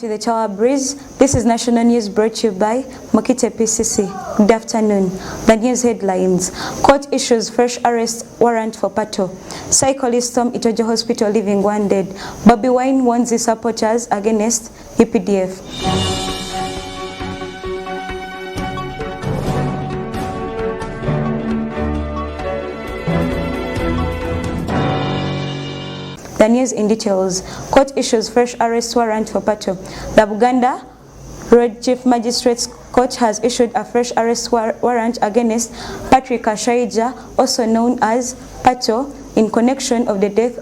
to the Tower Breeze. This is national news brought to you by Mokite PCC. Good afternoon. The news headlines. Court issues fresh arrest warrant for Pato. Cyclist storm Itojo Hospital leaving one dead. Bobby Wine warns his supporters against UPDF. The news in details. Court issues fresh arrest warrant for Pato. The Uganda Road Chief Magistrate's Court has issued a fresh arrest warrant against Patrick Shaija, also known as Pato, in connection of the death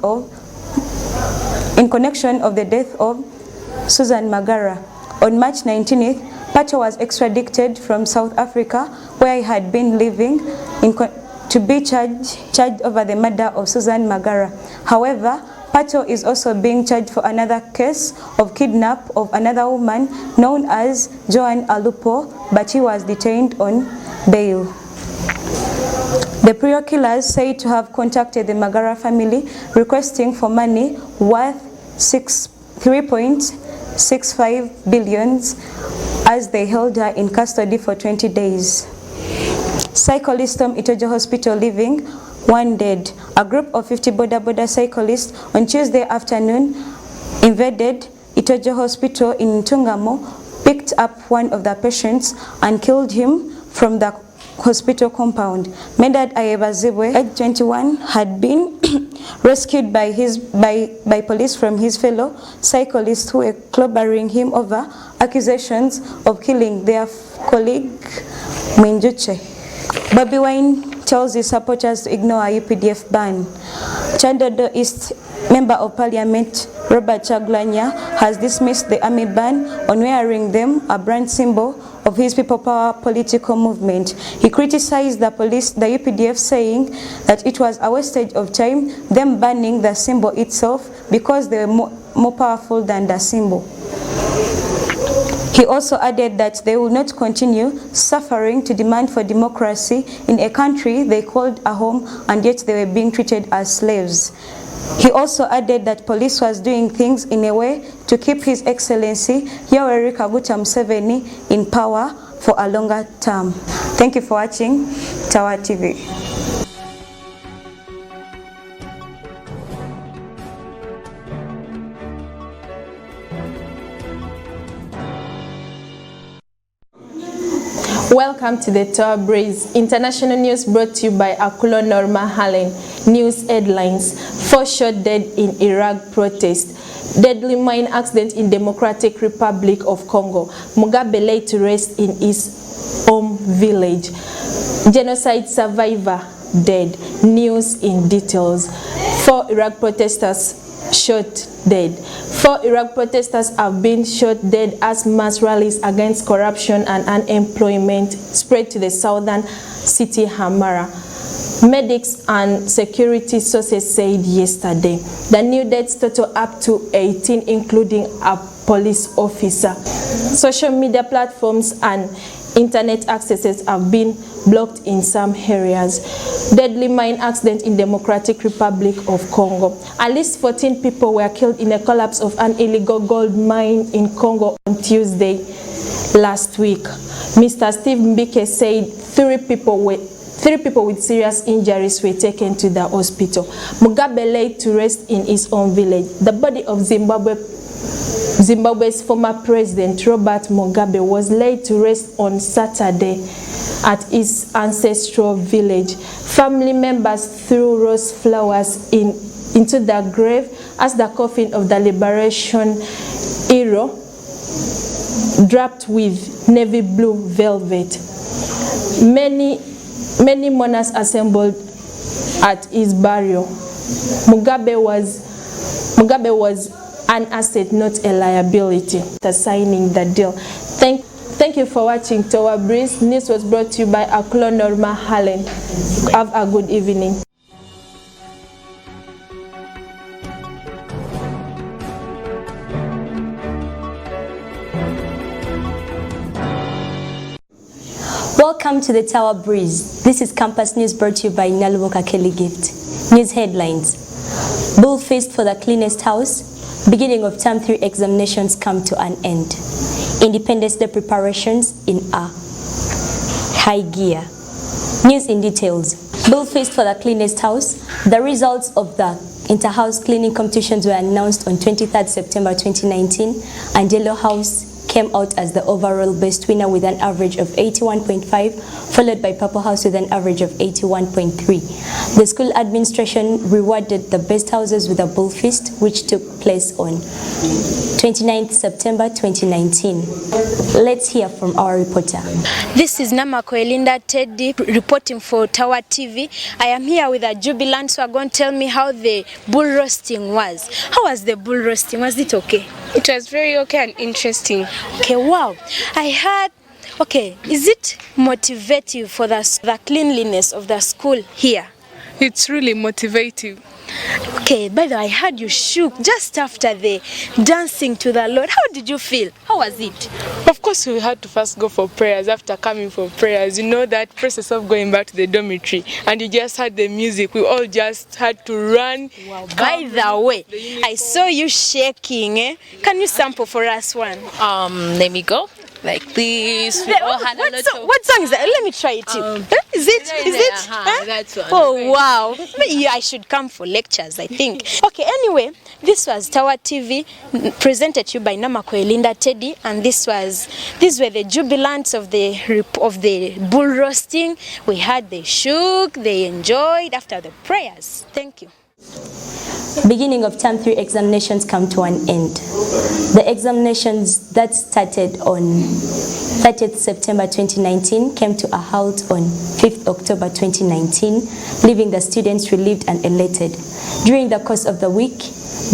of Susan Magara. On March 19th, Pato was extradited from South Africa, where he had been living to be charged over the murder of Susan Magara. However, Pato is also being charged for another case of kidnap of another woman known as Joan Alupo, but he was detained on bail. The prior killers said to have contacted the Magara family requesting for money worth 3.65 billion as they held her in custody for 20 days. Cyclist storm Itojo Hospital leaving one dead. A group of 50 boda cyclists on Tuesday afternoon invaded Itojo Hospital in Ntungamo, picked up one of the patients and killed him from the hospital compound. Medad Ayebazibwe, age 21, had been rescued by police from his fellow cyclists who were clobbering him over accusations of killing their colleague Mwinjuche. Bobby Wine tells his supporters to ignore a UPDF ban. Chandodo East Member of Parliament Robert Chaglanya has dismissed the army ban on wearing them, a brand symbol of his People Power political movement. He criticized the UPDF, saying that it was a wastage of time, them banning the symbol itself because they were more powerful than the symbol. He also added that they will not continue suffering to demand for democracy in a country they called a home, and yet they were being treated as slaves. He also added that police was doing things in a way to keep His Excellency Yoweri Kaguta Museveni in power for a longer term. Thank you for watching Tower TV. Welcome to the Tower Breeze. International news brought to you by Akulo Norma Hallen. News headlines. 4 shot dead in Iraq protest. Deadly mine accident in Democratic Republic of Congo. Mugabe laid to rest in his home village. Genocide survivor dead. News in details. 4 Iraq protesters shot dead. 4 Iraq protesters have been shot dead as mass rallies against corruption and unemployment spread to the southern city Hamara. Medics and security sources said yesterday. The new deaths total up to 18, including a police officer. Social media platforms and internet accesses have been blocked in some areas. Deadly mine accident in Democratic Republic of Congo. At least 14 people were killed in a collapse of an illegal gold mine in Congo on Tuesday last week. Mr. Steve Mbike said 3 people with serious injuries were taken to the hospital. Mugabe laid to rest in his own village. The body of Zimbabwe's former president Robert Mugabe was laid to rest on Saturday at his ancestral village. Family members threw rose flowers into the grave as the coffin of the liberation hero draped with navy blue velvet. Many mourners assembled at his burial. Mugabe was an asset, not a liability. The signing the deal. Thank you for watching Tower Breeze. News was brought to you by Akulo Norma Hallen. Have a good evening. Welcome to the Tower Breeze. This is Campus News brought to you by Naluboka Kelly Gift. News headlines. Bull feast for the cleanest house. Beginning of Term 3 examinations come to an end. Independence Day preparations in a high gear. News in details. Bill Feast for the cleanest house. The results of the inter-house cleaning competitions were announced on 23rd September 2019, and Yellow House came out as the overall best winner with an average of 81.5, followed by Purple House with an average of 81.3. The school administration rewarded the best houses with a bull feast, which took place on 29th September 2019. Let's hear from our reporter. This is Namakoelinda Teddy reporting for Tower TV. I am here with a jubilant who are going to tell me how the bull roasting was. How was the bull roasting? Was it okay? It was very okay and interesting. Okay, wow. I heard, okay, is it motivative for the cleanliness of the school here? It's really motivating. Okay, by the way, I heard you shook just after the dancing to the Lord. How did you feel? How was it? Of course, we had to first go for prayers. After coming for prayers, you know that process of going back to the dormitory, and you just had the music. We all just had to run. Wow. By the way, I saw you shaking. Eh? Can you sample for us one? Let me go. Like this. What song is that? Let me try it. Is it? That's one. Oh wow! I should come for lectures, I think. Okay. Anyway, this was Tower TV, presented to you by Namakoelinda Teddy, and these were the jubilants of the bull roasting. We had they shook, they enjoyed after the prayers. Thank you. Beginning of Term 3 examinations come to an end. The examinations that started on 30th September 2019 came to a halt on 5th October 2019, leaving the students relieved and elated. During the course of the week,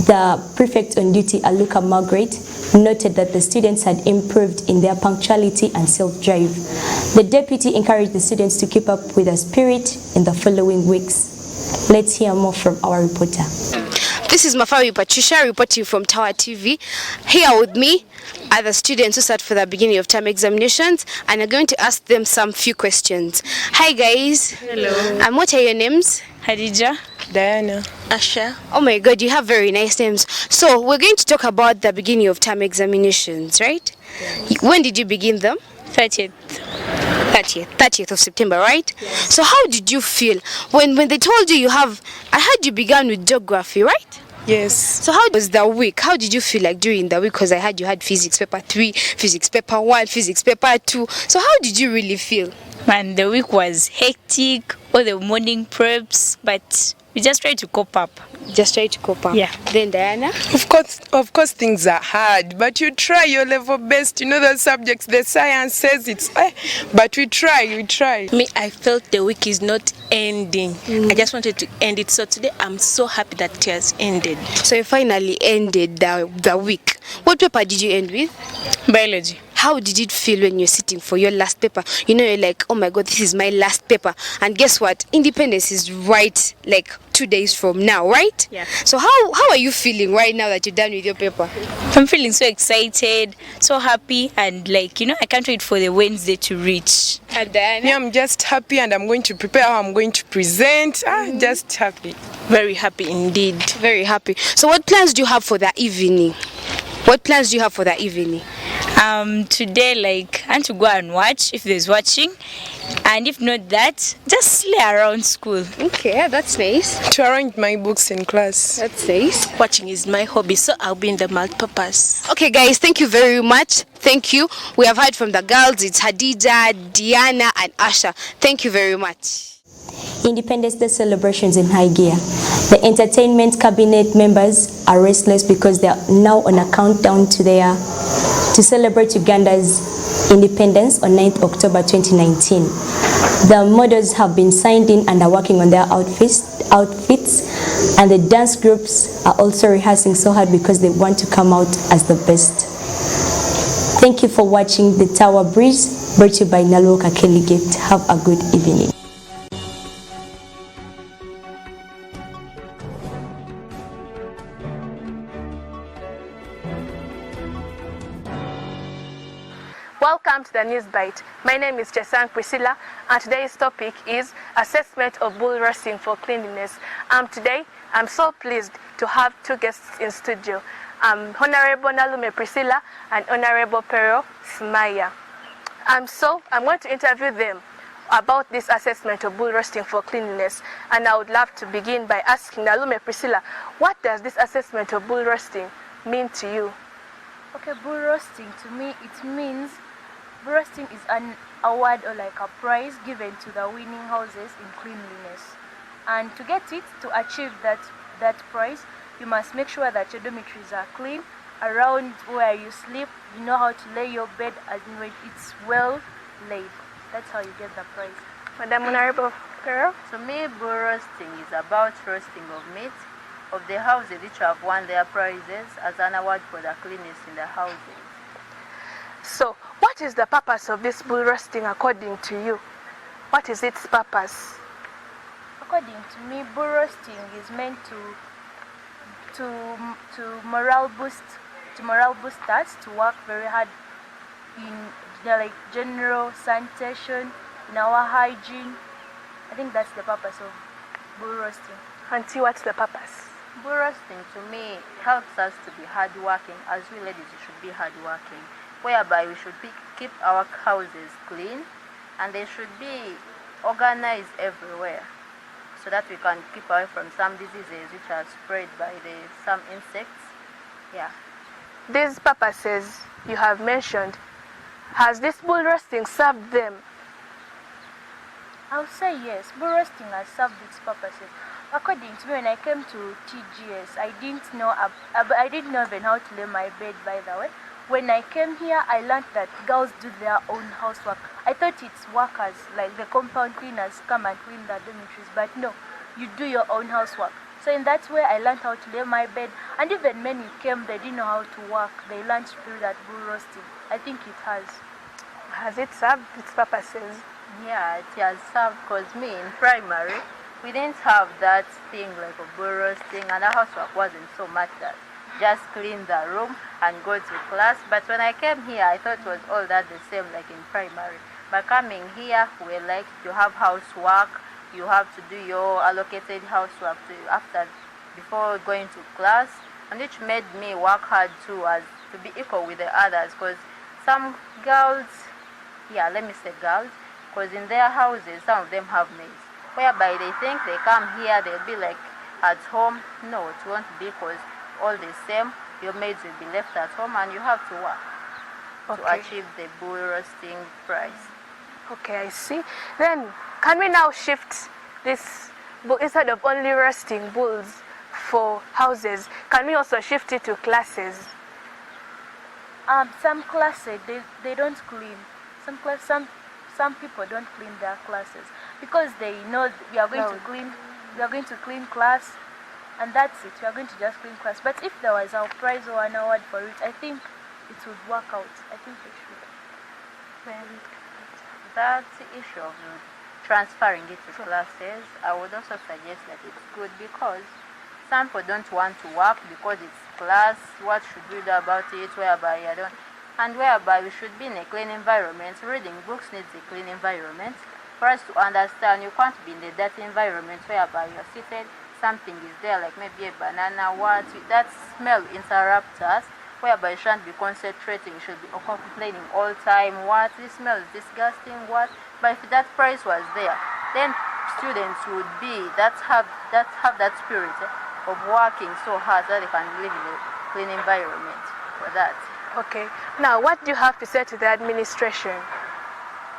the prefect on duty, Aluka Margaret, noted that the students had improved in their punctuality and self-drive. The deputy encouraged the students to keep up with the spirit in the following weeks. Let's hear more from our reporter. This is Mafawi Patricia reporting from Tower TV. Here with me are the students who sat for the beginning of term examinations, and I'm going to ask them some few questions. Hi guys. Hello. And what are your names? Hadija. Diana. Asha. Oh my god, you have very nice names. So we're going to talk about the beginning of term examinations, right? Yeah. When did you begin them? 30th of September, right? Yes. So how did you feel when they told you I heard you began with geography, right? Yes. So how was the week? How did you feel like during the week? Because I heard you had physics paper 3, physics paper 1, physics paper 2. So how did you really feel? Man, the week was hectic, all the morning preps, but we just tried to cope up. Just try to cope up. Yeah. Then Diana? Of course things are hard, but you try your level best. You know the subjects, the science says it's but we try. Me, I felt the week is not ending. I just wanted to end it. So today I'm so happy that it has ended. So you finally ended the week. What paper did you end with? Biology. How did it feel when you're sitting for your last paper? You know, you're like, oh my god, this is my last paper. And guess what? Independence is right like 2 days from now, right? Yeah. So how are you feeling right now that you're done with your paper? I'm feeling so excited, so happy, and I can't wait for the Wednesday to reach. And Diana? Yeah, I'm just happy, and I'm going to prepare how I'm going to present. Just happy. Very happy indeed. Very happy. So what plans do you have for the evening? Today, I want to go and watch if there's watching, and if not that, just slay around school. Okay, that's nice. To arrange my books in class. That's nice. Watching is my hobby, so I'll be in the multipurpose. Okay guys, thank you very much. Thank you. We have heard from the girls. It's Hadija, Diana and Asha. Thank you very much. Independence Day celebrations in high gear. The entertainment cabinet members are restless because they are now on a countdown to celebrate Uganda's independence on 9th October 2019. The models have been signed in and are working on their outfits, and the dance groups are also rehearsing so hard because they want to come out as the best. Thank you for watching the Tower Breeze, brought to you by Naloka Kelly Gift. Have a good evening. Welcome to the News Bite. My name is Chesang Priscilla, and today's topic is assessment of bull roasting for cleanliness. Today, I'm so pleased to have two guests in studio. Honorable Nalume Priscilla and Honorable Pero Smaya. So I'm going to interview them about this assessment of bull roasting for cleanliness, and I would love to begin by asking Nalume Priscilla, what does this assessment of bull roasting mean to you? Okay, bull roasting to me, it means bull roasting is an award or like a prize given to the winning houses in cleanliness. And to get it, to achieve that prize, you must make sure that your dormitories are clean. Around where you sleep, you know how to lay your bed and when it's well laid. That's how you get the prize. Madam Honorable Pero? To me, bull roasting is about roasting of meat of the houses which have won their prizes as an award for the cleanness in the houses. So, what is the purpose of this bull roasting according to you? What is its purpose? According to me, bull roasting is meant to morale boosters to work very hard in like general sanitation, in our hygiene. I think that's the purpose of bull roasting. Auntie, what's the purpose? Bull roasting to me helps us to be hardworking. As we ladies, we should be hardworking, whereby we should keep our houses clean and they should be organized everywhere so that we can keep away from some diseases which are spread by some insects. Yeah. These purposes you have mentioned, has this bull roasting served them? I'll say yes, bull roasting has served its purposes. According to me, when I came to TGS, I didn't know even how to lay my bed, by the way. When I came here, I learned that girls do their own housework. I thought it's workers, like the compound cleaners, come and clean the dormitories, but no, you do your own housework. So in that way, I learned how to lay my bed. And even men who came, they didn't know how to work. They learned through that bull roasting. I think it has. Has it served its purposes? Yeah, it has served, because me in primary, we didn't have that thing like a bull roasting, and our housework wasn't so much that just clean the room and go to class. But when I came here, I thought it was all that the same like in primary. But coming here, we're like, you have housework, you have to do your allocated housework before going to class, and which made me work hard too, as to be equal with the others, because some girls, yeah, let me say girls, because in their houses, some of them have maids, whereby they think they come here, they'll be like at home. No, it won't be, because all the same, your maids will be left at home and you have to work to achieve the bull roasting prize. Okay, I see. Then, can we now shift this, instead of only roasting bulls for houses, can we also shift it to classes? Some classes, they don't clean. Some people don't clean their classes because they know we are going to clean class, and that's it. We are going to just clean class. But if there was a prize or an award for it, I think it would work out. I think it should. That issue of transferring it to classes, I would also suggest that it's good, because some people don't want to work because it's class. What should we do about it? Whereby we should be in a clean environment. Reading books needs a clean environment for us to understand. You can't be in a dirty environment whereby you're seated, something is there, like maybe a banana, that smell interrupts us, whereby you shouldn't be concentrating, you should be complaining all the time, this smell is disgusting, But if that price was there, then students would have that spirit of working so hard that they can live in a clean environment for that. Okay. Now, what do you have to say to the administration?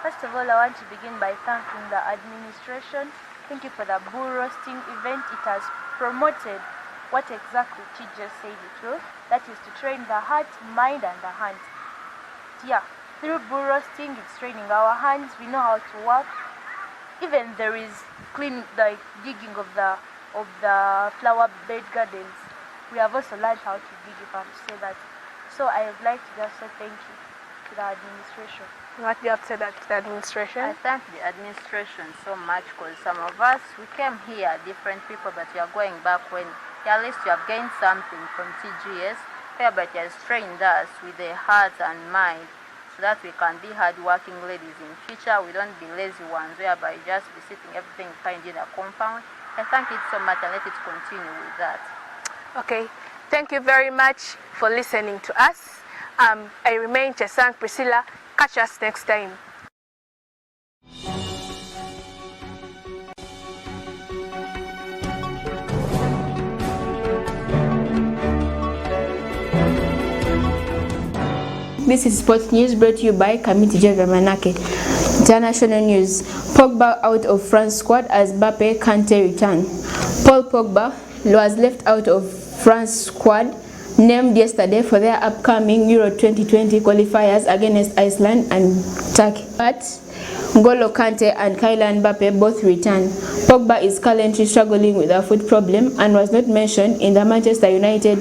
First of all, I want to begin by thanking the administration. Thank you for the bull roasting event. It has promoted what exactly she just said it will. That is to train the heart, mind, and the hands. Yeah, through bull roasting, it's training our hands. We know how to work. Even there is digging of the flower bed gardens. We have also learned how to dig, if I have to say that. So I would like to just say thank you to the administration. What do you have to say to the administration? I thank the administration so much, because some of us, we came here, different people, but we are going back when at least you have gained something from TGS, whereby it has trained us with the heart and mind, so that we can be hard-working ladies in future. We don't be lazy ones, whereby just be sitting everything fine in a compound. I thank it so much, and let it continue with that. Okay. Thank you very much for listening to us. I remain Chesang Priscilla. Catch us next time. This is Sports News brought to you by Kamiti Manake. International news. Pogba out of France squad as Mbappe Kante return. Paul Pogba was left out of France squad named yesterday for their upcoming Euro 2020 qualifiers against Iceland and Turkey. But N'Golo Kante and Kylian Mbappe both return. Pogba is currently struggling with a foot problem and was not mentioned in the Manchester United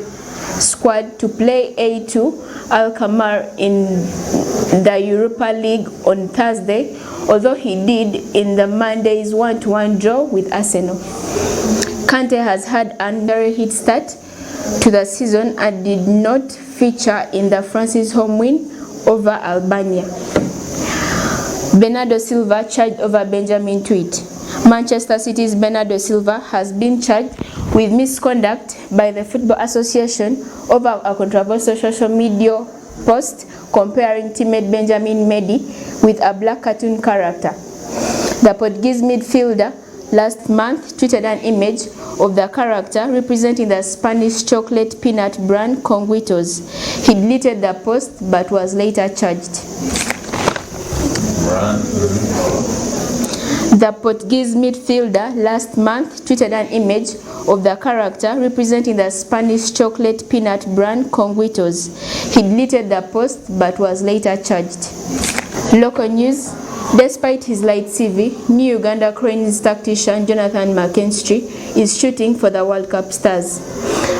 squad to play A2 Alkmaar in the Europa League on Thursday, although he did in the Monday's 1-1 draw with Arsenal. Kante has had a very hit start to the season and did not feature in the France's home win over Albania. Bernardo Silva charged over Benjamin tweet. Manchester City's Bernardo Silva has been charged with misconduct by the Football Association over a controversial social media post comparing teammate Benjamin Mendy with a black cartoon character. The Portuguese midfielder last month tweeted an image of the character representing the Spanish chocolate peanut brand Conguitos. He deleted the post but was later charged. The Portuguese midfielder last month tweeted an image of the character representing the Spanish chocolate peanut brand Conguitos. He deleted the post but was later charged. Local news. Despite his light CV, new Uganda Cranes tactician Jonathan McKinstry is shooting for the World Cup stars.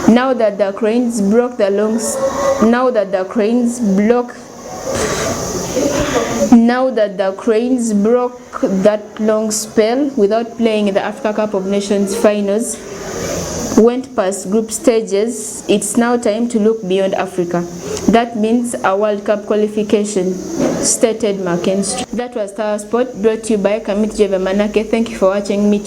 Now that the Cranes broke that long spell without playing in the Africa Cup of Nations finals, went past group stages, it's now time to look beyond Africa. That means a World Cup qualification, stated McKinstry. That was Tower Sport, brought to you by Kamiti Manake. Thank you for watching me.